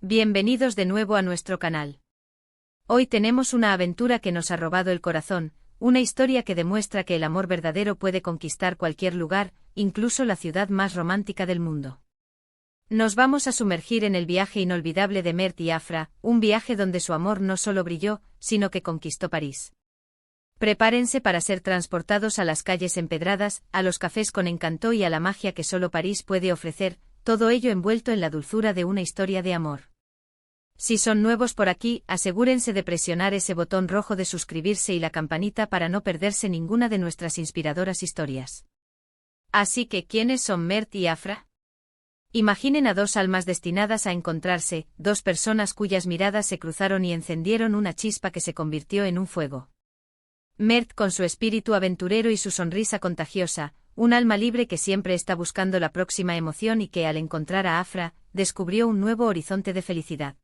Bienvenidos de nuevo a nuestro canal. Hoy tenemos una aventura que nos ha robado el corazón, una historia que demuestra que el amor verdadero puede conquistar cualquier lugar, incluso la ciudad más romántica del mundo. Nos vamos a sumergir en el viaje inolvidable de Mert y Afra, un viaje donde su amor no solo brilló, sino que conquistó París. Prepárense para ser transportados a las calles empedradas, a los cafés con encanto y a la magia que solo París puede ofrecer, todo ello envuelto en la dulzura de una historia de amor. Si son nuevos por aquí, asegúrense de presionar ese botón rojo de suscribirse y la campanita para no perderse ninguna de nuestras inspiradoras historias. Así que, ¿quiénes son Mert y Afra? Imaginen a dos almas destinadas a encontrarse, dos personas cuyas miradas se cruzaron y encendieron una chispa que se convirtió en un fuego. Mert con su espíritu aventurero y su sonrisa contagiosa, un alma libre que siempre está buscando la próxima emoción y que al encontrar a Afra, descubrió un nuevo horizonte de felicidad.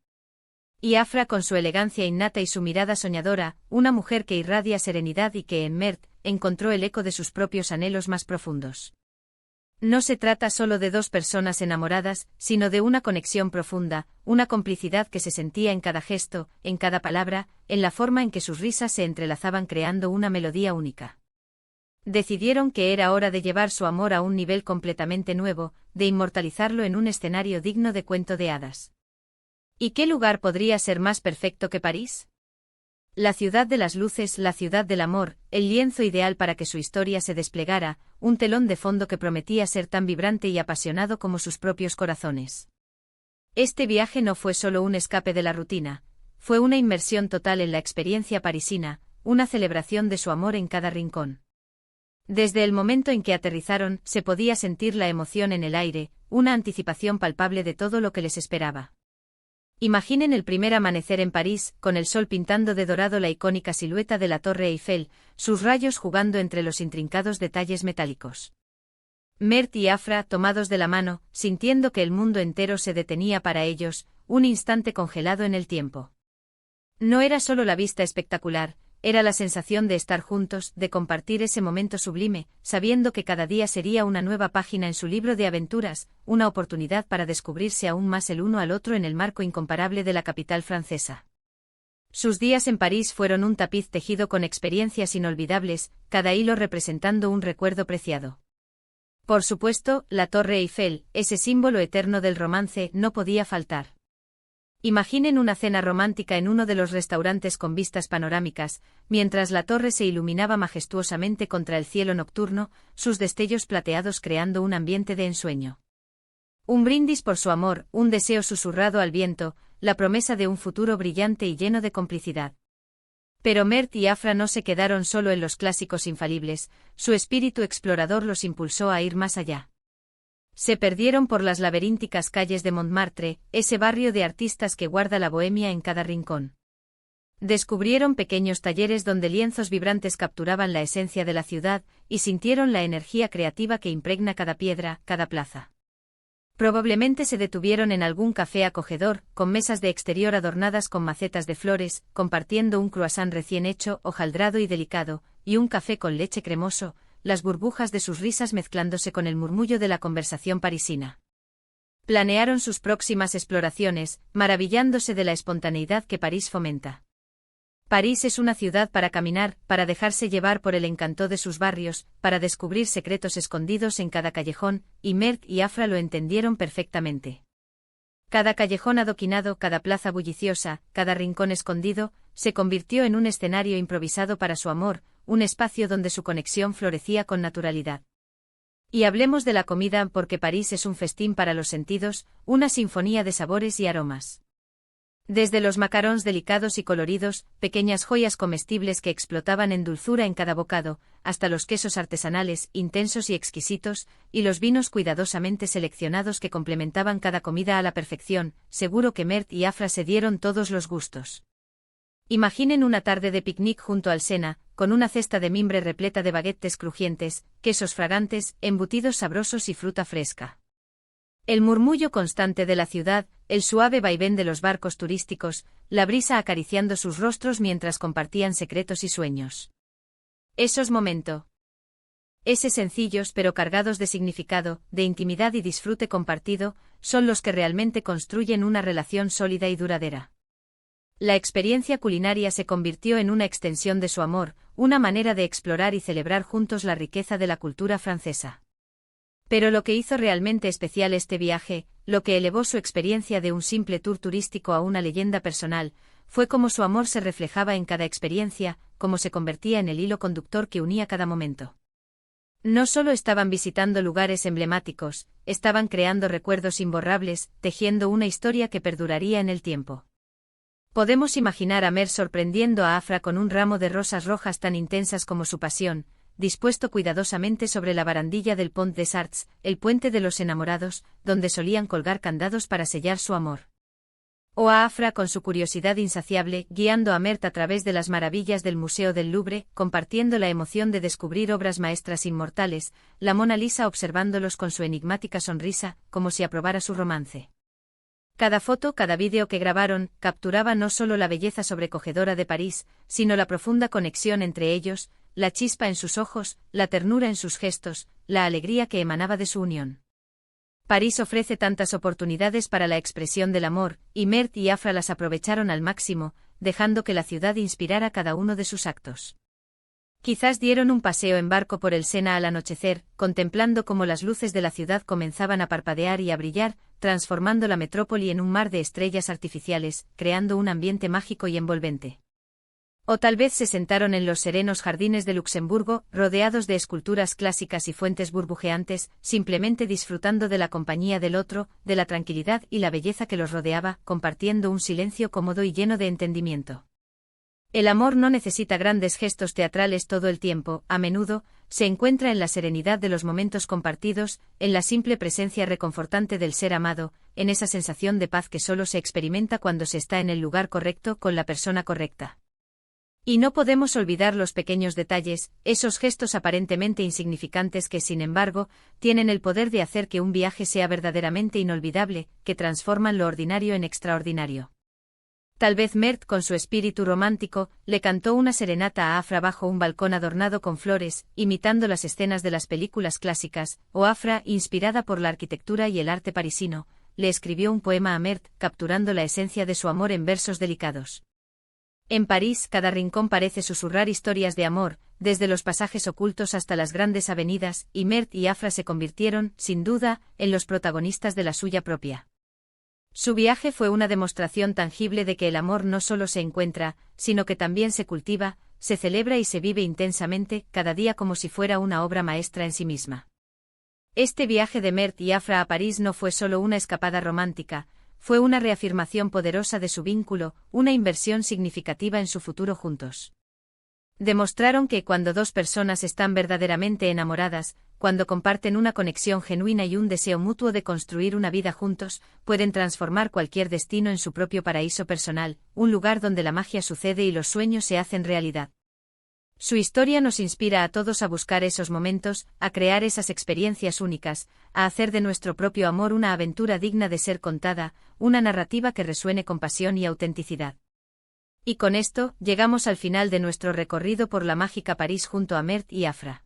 Y Afra con su elegancia innata y su mirada soñadora, una mujer que irradia serenidad y que en Mert encontró el eco de sus propios anhelos más profundos. No se trata solo de dos personas enamoradas, sino de una conexión profunda, una complicidad que se sentía en cada gesto, en cada palabra, en la forma en que sus risas se entrelazaban creando una melodía única. Decidieron que era hora de llevar su amor a un nivel completamente nuevo, de inmortalizarlo en un escenario digno de cuento de hadas. ¿Y qué lugar podría ser más perfecto que París? La ciudad de las luces, la ciudad del amor, el lienzo ideal para que su historia se desplegara, un telón de fondo que prometía ser tan vibrante y apasionado como sus propios corazones. Este viaje no fue solo un escape de la rutina, fue una inmersión total en la experiencia parisina, una celebración de su amor en cada rincón. Desde el momento en que aterrizaron, se podía sentir la emoción en el aire, una anticipación palpable de todo lo que les esperaba. Imaginen el primer amanecer en París, con el sol pintando de dorado la icónica silueta de la Torre Eiffel, sus rayos jugando entre los intrincados detalles metálicos. Mert y Afra, tomados de la mano, sintiendo que el mundo entero se detenía para ellos, un instante congelado en el tiempo. No era solo la vista espectacular, era la sensación de estar juntos, de compartir ese momento sublime, sabiendo que cada día sería una nueva página en su libro de aventuras, una oportunidad para descubrirse aún más el uno al otro en el marco incomparable de la capital francesa. Sus días en París fueron un tapiz tejido con experiencias inolvidables, cada hilo representando un recuerdo preciado. Por supuesto, la Torre Eiffel, ese símbolo eterno del romance, no podía faltar. Imaginen una cena romántica en uno de los restaurantes con vistas panorámicas, mientras la torre se iluminaba majestuosamente contra el cielo nocturno, sus destellos plateados creando un ambiente de ensueño. Un brindis por su amor, un deseo susurrado al viento, la promesa de un futuro brillante y lleno de complicidad. Pero Mert y Afra no se quedaron solo en los clásicos infalibles, su espíritu explorador los impulsó a ir más allá. Se perdieron por las laberínticas calles de Montmartre, ese barrio de artistas que guarda la bohemia en cada rincón. Descubrieron pequeños talleres donde lienzos vibrantes capturaban la esencia de la ciudad, y sintieron la energía creativa que impregna cada piedra, cada plaza. Probablemente se detuvieron en algún café acogedor, con mesas de exterior adornadas con macetas de flores, compartiendo un croissant recién hecho, hojaldrado y delicado, y un café con leche cremoso, las burbujas de sus risas mezclándose con el murmullo de la conversación parisina. Planearon sus próximas exploraciones, maravillándose de la espontaneidad que París fomenta. París es una ciudad para caminar, para dejarse llevar por el encanto de sus barrios, para descubrir secretos escondidos en cada callejón, y Mert y Afra lo entendieron perfectamente. Cada callejón adoquinado, cada plaza bulliciosa, cada rincón escondido, se convirtió en un escenario improvisado para su amor, un espacio donde su conexión florecía con naturalidad. Y hablemos de la comida porque París es un festín para los sentidos, una sinfonía de sabores y aromas. Desde los macarons delicados y coloridos, pequeñas joyas comestibles que explotaban en dulzura en cada bocado, hasta los quesos artesanales, intensos y exquisitos, y los vinos cuidadosamente seleccionados que complementaban cada comida a la perfección, seguro que Mert y Afra se dieron todos los gustos. Imaginen una tarde de picnic junto al Sena, con una cesta de mimbre repleta de baguettes crujientes, quesos fragantes, embutidos sabrosos y fruta fresca. El murmullo constante de la ciudad, el suave vaivén de los barcos turísticos, la brisa acariciando sus rostros mientras compartían secretos y sueños. Esos momentos Ese sencillos pero cargados de significado, de intimidad y disfrute compartido, son los que realmente construyen una relación sólida y duradera. La experiencia culinaria se convirtió en una extensión de su amor, una manera de explorar y celebrar juntos la riqueza de la cultura francesa. Pero lo que hizo realmente especial este viaje, lo que elevó su experiencia de un simple tour turístico a una leyenda personal, fue cómo su amor se reflejaba en cada experiencia, cómo se convertía en el hilo conductor que unía cada momento. No solo estaban visitando lugares emblemáticos, estaban creando recuerdos imborrables, tejiendo una historia que perduraría en el tiempo. Podemos imaginar a Mert sorprendiendo a Afra con un ramo de rosas rojas tan intensas como su pasión, dispuesto cuidadosamente sobre la barandilla del Pont des Arts, el puente de los enamorados, donde solían colgar candados para sellar su amor. O a Afra con su curiosidad insaciable, guiando a Mert a través de las maravillas del Museo del Louvre, compartiendo la emoción de descubrir obras maestras inmortales, la Mona Lisa observándolos con su enigmática sonrisa, como si aprobara su romance. Cada foto, cada vídeo que grabaron, capturaba no solo la belleza sobrecogedora de París, sino la profunda conexión entre ellos, la chispa en sus ojos, la ternura en sus gestos, la alegría que emanaba de su unión. París ofrece tantas oportunidades para la expresión del amor, y Mert y Afra las aprovecharon al máximo, dejando que la ciudad inspirara cada uno de sus actos. Quizás dieron un paseo en barco por el Sena al anochecer, contemplando cómo las luces de la ciudad comenzaban a parpadear y a brillar, transformando la metrópoli en un mar de estrellas artificiales, creando un ambiente mágico y envolvente. O tal vez se sentaron en los serenos jardines de Luxemburgo, rodeados de esculturas clásicas y fuentes burbujeantes, simplemente disfrutando de la compañía del otro, de la tranquilidad y la belleza que los rodeaba, compartiendo un silencio cómodo y lleno de entendimiento. El amor no necesita grandes gestos teatrales todo el tiempo, a menudo, se encuentra en la serenidad de los momentos compartidos, en la simple presencia reconfortante del ser amado, en esa sensación de paz que solo se experimenta cuando se está en el lugar correcto con la persona correcta. Y no podemos olvidar los pequeños detalles, esos gestos aparentemente insignificantes que, sin embargo, tienen el poder de hacer que un viaje sea verdaderamente inolvidable, que transforman lo ordinario en extraordinario. Tal vez Mert, con su espíritu romántico, le cantó una serenata a Afra bajo un balcón adornado con flores, imitando las escenas de las películas clásicas, o Afra, inspirada por la arquitectura y el arte parisino, le escribió un poema a Mert, capturando la esencia de su amor en versos delicados. En París, cada rincón parece susurrar historias de amor, desde los pasajes ocultos hasta las grandes avenidas, y Mert y Afra se convirtieron, sin duda, en los protagonistas de la suya propia. Su viaje fue una demostración tangible de que el amor no solo se encuentra, sino que también se cultiva, se celebra y se vive intensamente, cada día como si fuera una obra maestra en sí misma. Este viaje de Mert y Afra a París no fue solo una escapada romántica, fue una reafirmación poderosa de su vínculo, una inversión significativa en su futuro juntos. Demostraron que cuando dos personas están verdaderamente enamoradas, cuando comparten una conexión genuina y un deseo mutuo de construir una vida juntos, pueden transformar cualquier destino en su propio paraíso personal, un lugar donde la magia sucede y los sueños se hacen realidad. Su historia nos inspira a todos a buscar esos momentos, a crear esas experiencias únicas, a hacer de nuestro propio amor una aventura digna de ser contada, una narrativa que resuene con pasión y autenticidad. Y con esto, llegamos al final de nuestro recorrido por la mágica París junto a Mert y Afra.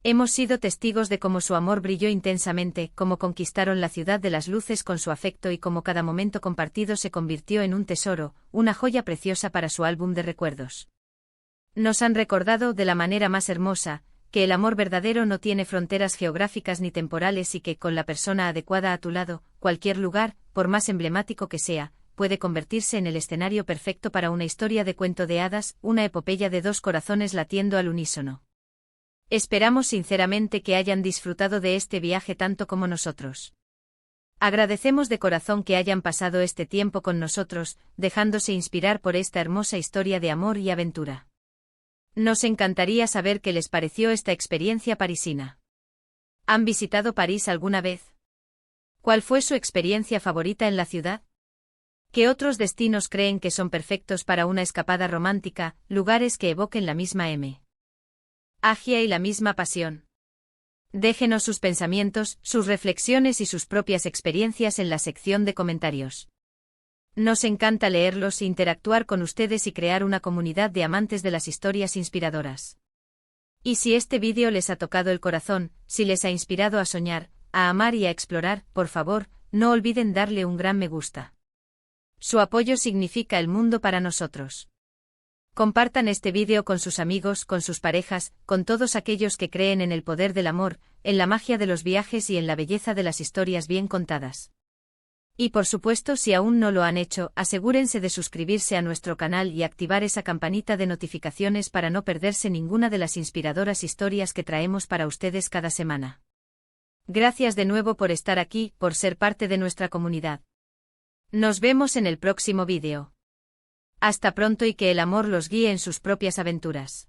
Hemos sido testigos de cómo su amor brilló intensamente, cómo conquistaron la ciudad de las luces con su afecto y cómo cada momento compartido se convirtió en un tesoro, una joya preciosa para su álbum de recuerdos. Nos han recordado, de la manera más hermosa, que el amor verdadero no tiene fronteras geográficas ni temporales y que, con la persona adecuada a tu lado, cualquier lugar, por más emblemático que sea, puede convertirse en el escenario perfecto para una historia de cuento de hadas, una epopeya de dos corazones latiendo al unísono. Esperamos sinceramente que hayan disfrutado de este viaje tanto como nosotros. Agradecemos de corazón que hayan pasado este tiempo con nosotros, dejándose inspirar por esta hermosa historia de amor y aventura. Nos encantaría saber qué les pareció esta experiencia parisina. ¿Han visitado París alguna vez? ¿Cuál fue su experiencia favorita en la ciudad? ¿Qué otros destinos creen que son perfectos para una escapada romántica, lugares que evoquen la misma magia y la misma pasión? Déjenos sus pensamientos, sus reflexiones y sus propias experiencias en la sección de comentarios. Nos encanta leerlos, interactuar con ustedes y crear una comunidad de amantes de las historias inspiradoras. Y si este vídeo les ha tocado el corazón, si les ha inspirado a soñar, a amar y a explorar, por favor, no olviden darle un gran me gusta. Su apoyo significa el mundo para nosotros. Compartan este vídeo con sus amigos, con sus parejas, con todos aquellos que creen en el poder del amor, en la magia de los viajes y en la belleza de las historias bien contadas. Y por supuesto, si aún no lo han hecho, asegúrense de suscribirse a nuestro canal y activar esa campanita de notificaciones para no perderse ninguna de las inspiradoras historias que traemos para ustedes cada semana. Gracias de nuevo por estar aquí, por ser parte de nuestra comunidad. Nos vemos en el próximo vídeo. Hasta pronto y que el amor los guíe en sus propias aventuras.